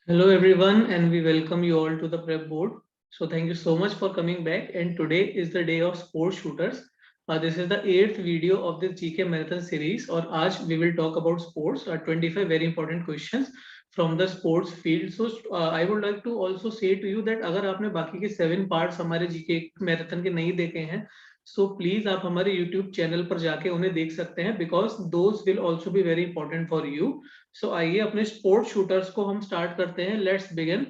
Hello everyone, and we welcome you all to the prep board. So thank you so much for coming back. And today is the day of sports shooters. This is the eighth video of this GK marathon series. और आज we will talk about sports. 25 very important questions from the sports field. So I would like to also say to you that अगर आपने बाकी के 7 parts हमारे GK marathon के नहीं देखे हैं, so प्लीज आप हमारे YouTube चैनल पर जाके उन्हें देख सकते हैं because those will also be very important for you. So आइए अपने स्पोर्ट्स शूटर्स को हम स्टार्ट करते हैं. Let's begin.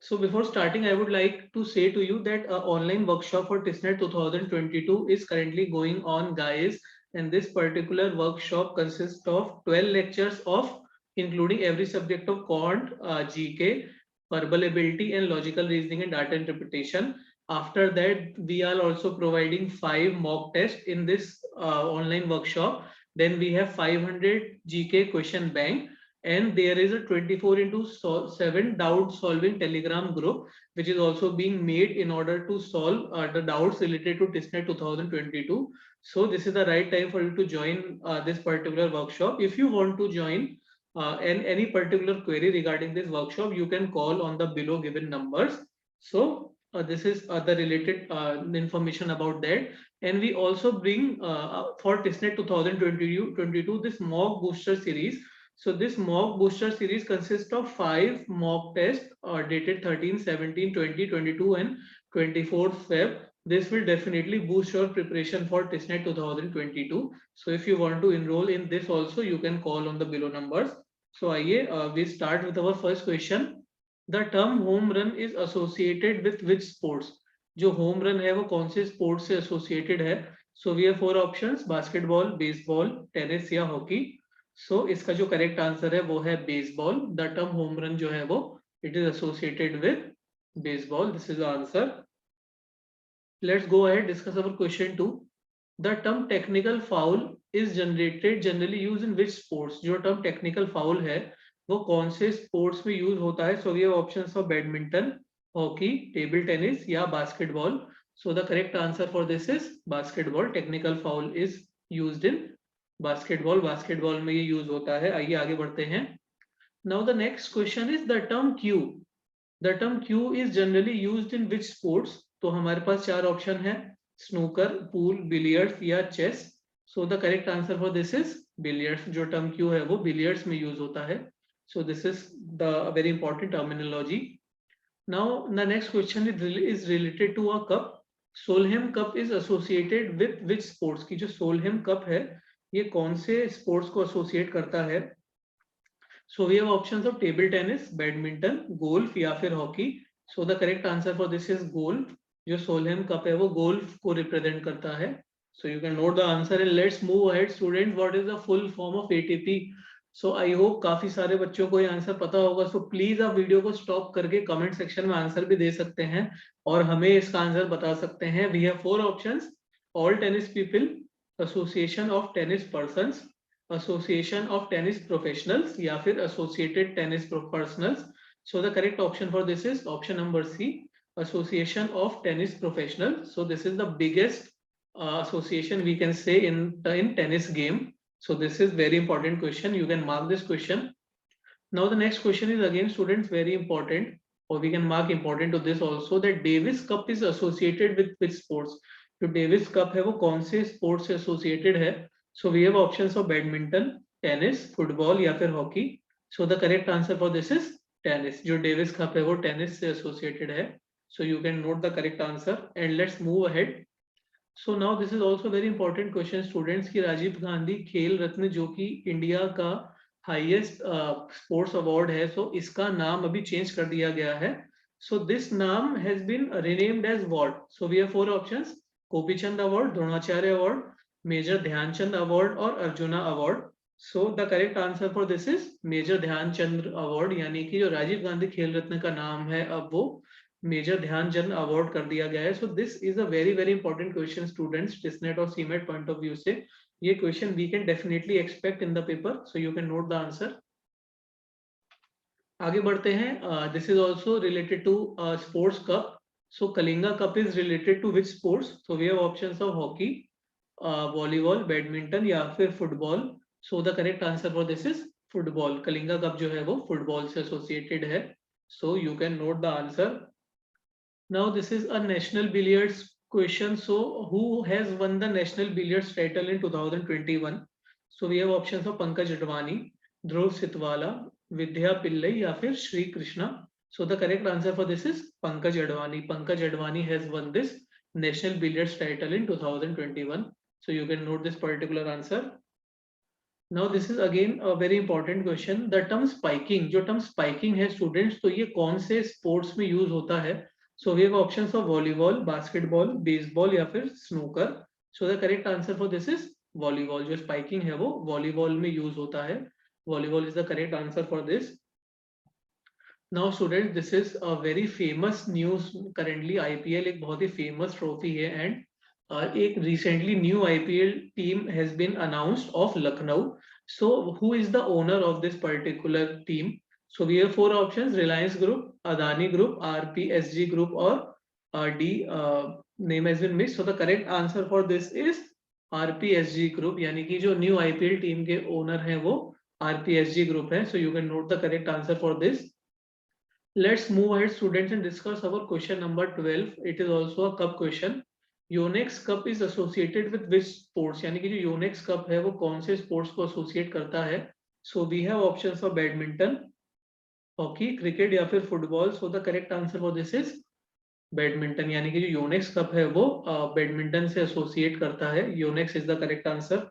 So before starting, I would like to say to you that online workshop for TISNET 2022 is currently going on, guys. And this particular workshop consists of 12 lectures of including every subject of quant, GK, verbal ability, and logical reasoning and data interpretation. After that, we are also providing 5 mock tests in this online workshop. Then we have 500 GK question bank, and there is a 24/7 doubt solving telegram group which is also being made in order to solve the doubts related to TISNET 2022. So this is the right time for you to join this particular workshop. If you want to join and any particular query regarding this workshop, you can call on the below given numbers. So this is the related information about that. And we also bring for TISNET 2022 this mock booster series. So this mock booster series consists of 5 mock tests dated 13, 17, 20, 22 and 24th Feb. This will definitely boost your preparation for TISNET 2022. So if you want to enroll in this also, you can call on the below numbers. So आइए we start with our first question. The term home run is associated with which sports? जो home run है वो कौन से sports से associated है? So we have 4 options: basketball, baseball, tennis या hockey. सो इसका जो करेक्ट आंसर है वो है baseball. The term home run जो है वो it is associated with baseball. This is the answer. Let's go ahead discuss our question 2. The term technical foul is generated generally use in which sports? जो term technical foul है वो कौन से sports में use होता है? So we have options for badminton, hockey, table tennis या basketball. So the correct answer for this is basketball. Technical foul is used in basketball में ये यूज होता है. आइए आगे बढ़ते हैं. Now the next question is the term cue. The term cue is generally used in which sports? तो हमारे पास 4 ऑप्शन है: स्नूकर, पूल, बिलियर्ड्स या chess. So the correct answer for this is billiards. जो टर्म क्यू है वो billiards में use होता है. So this is the very important terminology. Now the next question is related to a cup. Solheim cup is associated with which sports? की जो Solheim cup है ये कौन से स्पोर्ट्स को एसोसिएट करता है? So we have options of table tennis, badminton, golf या फिर hockey. So the correct answer for this is golf. जो सोलहेम कप है वो गोल्फ को रिप्रेजेंट करता है. So you can note the answer and let's move ahead. Student, what is the full form of ATP? So I hope काफी सारे बच्चों को ये आंसर पता होगा. सो प्लीज आप वीडियो को स्टॉप करके कमेंट सेक्शन में आंसर भी दे सकते हैं और हमें इसका आंसर बता सकते हैं. We have 4 options: all tennis people, association of tennis persons, association of tennis professionals या फिर associated tennis personals. So the correct option for this is option number C, association of tennis professional. So this is the biggest association we can say in tennis game. So this is very important question. You can mark this question. Now the next question is again, students, very important, or we can mark important to this also, that Davis Cup is associated with which sports? जो Davis cup है वो कौन से sports से associated है? So we have options of badminton, tennis, football या फिर hockey. So the correct answer for this is tennis. जो डेविस कप है वो टेनिस से एसोसिएटेड है. So you can note the correct answer and let's move ahead. So now this is also very important question students की राजीव गांधी खेल रत्न जो कि India का हाईएस्ट स्पोर्ट्स अवार्ड है, सो इसका नाम अभी चेंज कर दिया गया है. सो दिस नाम has been renamed as what? So we have 4 options: Gopichand award, Dronacharya award, major Dhyanchand award और Arjuna award. So the correct answer for this is major Dhyanchand award. यानी कि जो राजीव गांधी खेल रत्न का नाम है अब वो मेजर ध्यानचंद अवार्ड कर दिया गया है. So this is a very very important question students. TISSNET और सीमेट पॉइंट ऑफ व्यू से ये question we can definitely expect in the paper. So you can note the answer. आगे बढ़ते हैं. This is also related to sports cup. So Kalinga cup is related to which sports? So we have options of hockey, volleyball, badminton या फिर football. So the correct answer for this is football, Kalinga cup जो है वो football से associated है. So you can note the answer. Now this is a national billiards question. So who has won the national billiards title in 2021? So we have options of Pankaj Advani, Dhruv Sitwala, Vidya Pillai या फिर Shri Krishna. So the correct answer for this is Pankaj Advani. Pankaj Advani has won this national billiards title in 2021. So you can note this particular answer. Now this is again a very important question. The term spiking, जो term spiking है students, तो ये कौन से sports में use होता है? So we have options of volleyball, basketball, baseball या फिर snooker. So the correct answer for this is volleyball. जो spiking है वो volleyball में use होता है. Volleyball is the correct answer for this. Now students, this is a very famous news currently. IPL एक बहुत ही famous trophy है and एक recently new IPL team has been announced of Lucknow. So who is the owner of this particular team? So we have four options: Reliance Group, Adani Group, RPSG Group, or D name has been missed. So the correct answer for this is RPSG Group. यानी कि जो new IPL team के owner हैं वो RPSG Group है. So you can note the correct answer for this. Let's move ahead students and discuss our question number 12. It is also a cup question. Yonex Cup is associated with which sports? यानी कि जो Yonex Cup है वो कौन से sports को associate करता है? So we have options for badminton, hockey, cricket या फिर football. So the correct answer for this is badminton. यानी कि जो Yonex Cup है वो badminton से associate करता है. Yonex is the correct answer.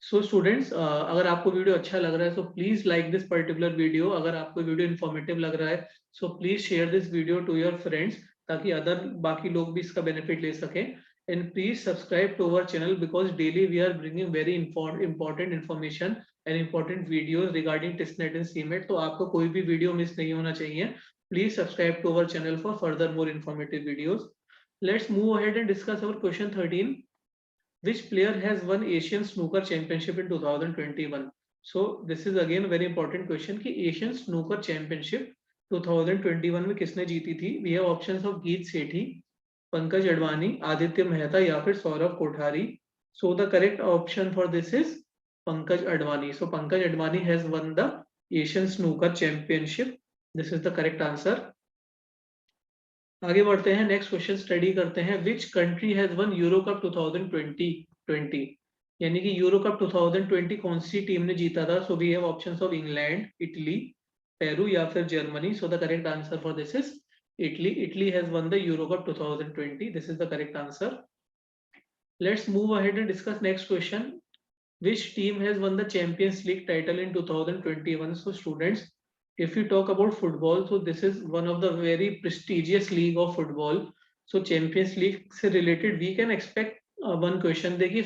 So students, अगर आपको वीडियो अच्छा लग रहा है so please like this particular video. अगर आपको वीडियो इन्फॉर्मेटिव लग रहा है so please share this video to your friends ताकि अदर बाकी लोग भी इसका बेनिफिट ले सकें. And please subscribe to our channel because daily we are bringing very important information and important videos regarding TISSNET and CMAT. तो आपको कोई भी वीडियो मिस नहीं होना चाहिए. Please subscribe to our channel for further more informative videos. Let's move ahead and discuss our question 13. Which player has won Asian Snooker Championship in 2021? So this is again a very important question कि Asian Snooker Championship 2021 में किसने जीती थी? We have options of गीत सेठी, पंकज अडवाणी, आदित्य मेहता या फिर Saurabh Kothari. So the correct option for this is Pankaj Advani. So Pankaj Advani has won the Asian Snooker Championship. This is the correct answer. आगे बढ़ते हैं, नेक्स्ट क्वेश्चन स्टडी करते हैं. Which country has one euro cup 2020? यानी कि euro cup 2020 कौन सी team ने जीता था? So we have options of England, Italy, Peru या फिर Germany. So the correct answer for this is Italy. Italy has won the euro cup 2020. This is the correct answer. Let's move ahead and discuss next question. Which team has won the Champions League title in 2021? So students, if you talk about football, so this is one of the very prestigious league of football. So Champions League से related we can expect one question. देखिए,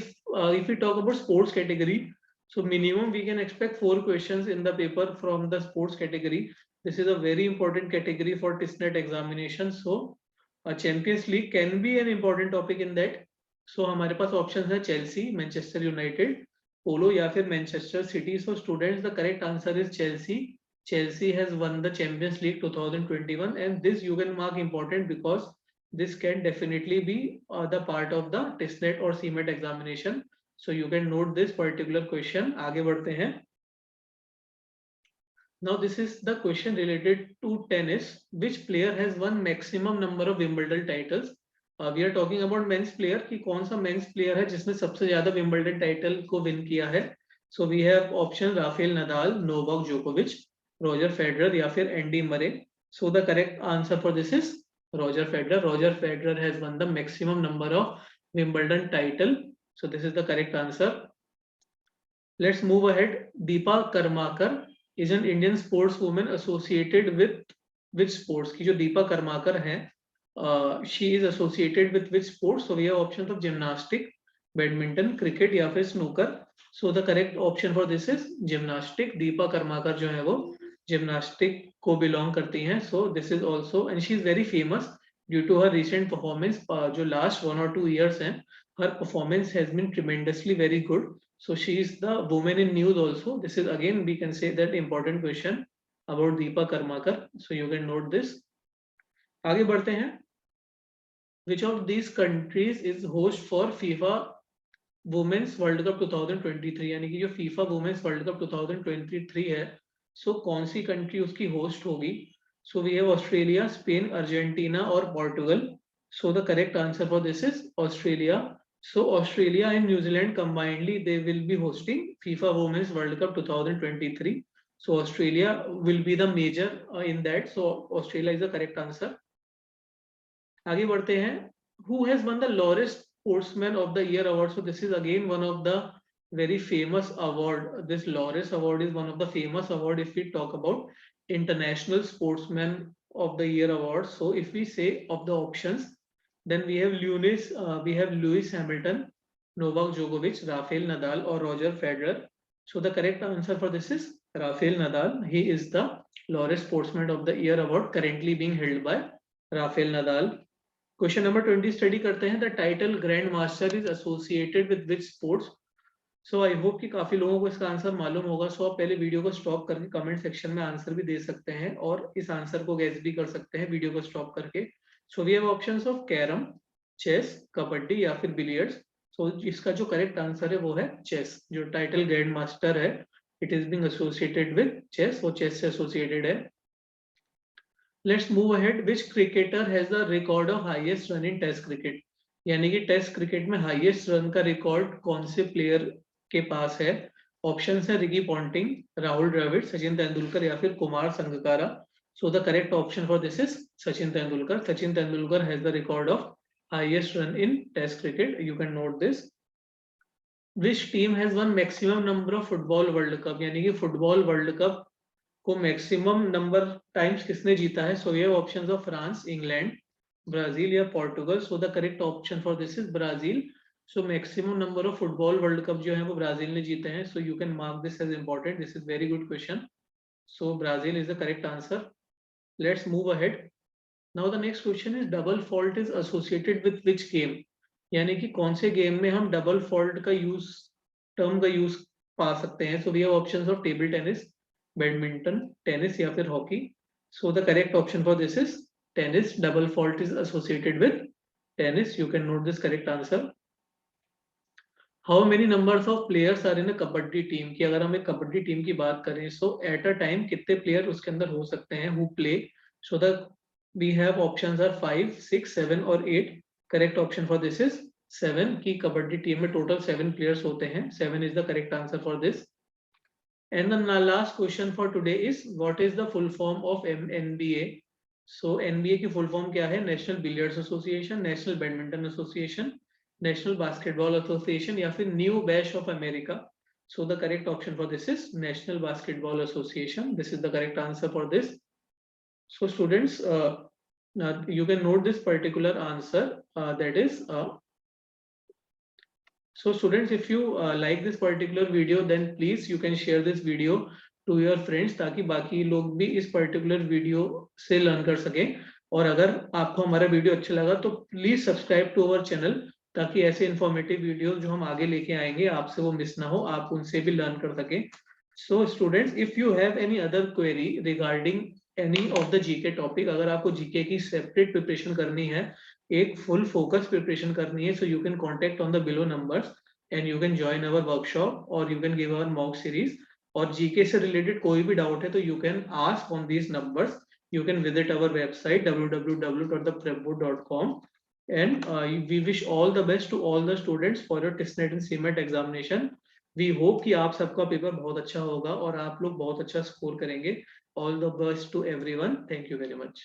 if we talk about sports category, so minimum we can expect 4 questions in the paper from the sports category. This is a very important category for TISNET examination. So Champions League can be an important topic in that. So हमारे पास options है Chelsea, Manchester United, पोलो या फिर Manchester city. So students, the correct answer is Chelsea. Chelsea has won the Champions League 2021 and this you can mark important because this can definitely be the part of the TISNET or CMET examination. So you can note this particular question. आगे बढ़ते हैं. Now this is the question related to tennis. Which player has won maximum number of Wimbledon titles? We are talking about men's player कि कौन सा men's player है जिसने सबसे ज्यादा विंबलडन टाइटल को विन किया है. So we have option Rafael Nadal, Novak जोकोविच, रॉजर फेडरर या फिर Andy Murray. So the correct answer for this is Roger Federer. Roger Federer has won the maximum number of Wimbledon title. So this is the correct answer. Let's move ahead. Deepa Karmakar is an Indian sports women associated with which sports? की जो दीपा कर्माकर हैं she is associated with which sports? So we have options of gymnastic, badminton, cricket या फिर snooker. So the correct option for this is gymnastic. Deepa Karmakar जो है वो gymnastic को belong करती हैं. So this is also, and she is very famous due to her recent performance. जो last 1 or 2 years हैं, her performance has been tremendously very good. So she is the woman in news also. This is again we can say that important question about Deepa Karmakar. So you can note this. आगे बढ़ते हैं. Which of these countries is host for FIFA women's world cup 2023 यानी कि जो FIFA women's world cup 2023 है, सो कौन सी country उसकी host होगी? So we have Australia, Spain, Argentina और Portugal. So the correct answer for this is Australia. So Australia and New Zealand combinedly they will be hosting FIFA Women's World Cup 2023. So Australia will be the major in that. So Australia is the correct answer. आगे बढ़ते हैं. Who has won the Laureus Sportsman of the Year award? So this is again one of the very famous award. This Laureus award is one of the famous award if we talk about International Sportsman of the Year award. So if we say of the options, then we have Lewis Hamilton, Novak Djokovic, Rafael Nadal, or Roger Federer. So the correct answer for this is Rafael Nadal. He is the Laureus Sportsman of the Year award currently being held by Rafael Nadal. Question number 20 study करते हैं. The title Grand Master is associated with which sports? So I hope कि काफी लोगों को इसका answer मालूम होगा. सो आप पहले वीडियो को स्टॉप करके कमेंट सेक्शन में आंसर भी दे सकते हैं और इस आंसर को गैस भी कर सकते हैं वीडियो को स्टॉप करके. So we have options of carrom, chess, kabaddi या फिर बिलियर्ड्स. सो इसका जो करेक्ट आंसर है वो है चेस. जो टाइटल ग्रैंड मास्टर है it is being associated with chess. वो चेस से एसोसिएटेड है. Let's move ahead. Which cricketer has the record of highest run in test cricket? यानी कि टेस्ट क्रिकेट में हाईएस्ट रन का रिकॉर्ड कौन से प्लेयर के पास है? ऑप्शन है रिकी पॉन्टिंग, राहुल द्रविड़, सचिन तेंदुलकर या फिर Kumar Sangakkara. So the correct option for this is Sachin Tendulkar. Sachin Tendulkar has the record of highest run in test cricket. You can note this. Which team has won maximum number of football world cup? यानी कि football world cup को maximum number times किसने जीता है? So ये options of France, England, Brazil या Portugal. So the correct option for this is Brazil. So maximum number of football world cup जो है वो ब्राजील ने जीते हैं. So you can mark this as important. This is very good question. So Brazil is the correct answer. Let's move ahead. Now the next question is double fault is associated with which game? यानी कि कौन से game में हम double fault का term का use पा सकते हैं? So we have options of table tennis, badminton, tennis या फिर hockey. So the correct option for this is tennis. Double fault is associated with tennis. You can note this correct answer. How many numbers of players are in a kabaddi team? की अगर हम एक kabaddi team की बात करें so at a time कितने player उसके अंदर हो सकते हैं who play? So the we have options are 5, 6, 7 और 8. Correct option for this is 7. की कबड्डी टीम में टोटल 7 प्लेयर्स होते हैं. 7 is the correct answer for this. And the last question for today is what is the full form of NBA? So NBA की full form क्या है? National billiards association, national badminton association, national basketball association या फिर new bash of America. So the correct option for this is national basketball association. This is the correct answer for this. So students, you can note this particular answer. That is, so students, if you like this particular video, then please you can share this video to your friends ताकि बाकी लोग भी इस particular video से learn कर सकें. और अगर आपको हमारा वीडियो अच्छा लगा तो please subscribe to our channel ताकि ऐसे इंफॉर्मेटिव वीडियोस जो हम आगे लेके आएंगे आपसे वो मिस ना हो, आप उनसे भी लर्न कर सकें. So students, if you have any other query regarding any of the GK topic, अगर आपको जीके की सेपरेट प्रिपरेशन करनी है, एक फुल फोकस प्रिपरेशन करनी है, so you can contact on the below numbers and you can join our workshop और you can give our mock series. और जीके से रिलेटेड कोई भी डाउट है तो you can ask on these numbers. You can visit our website www.theprepboard.com and we wish all the best to all the students for your TISNET and CMAT examination. We hope कि आप सबका paper बहुत अच्छा होगा और आप लोग बहुत अच्छा स्कोर करेंगे. All the best to everyone. Thank you very much.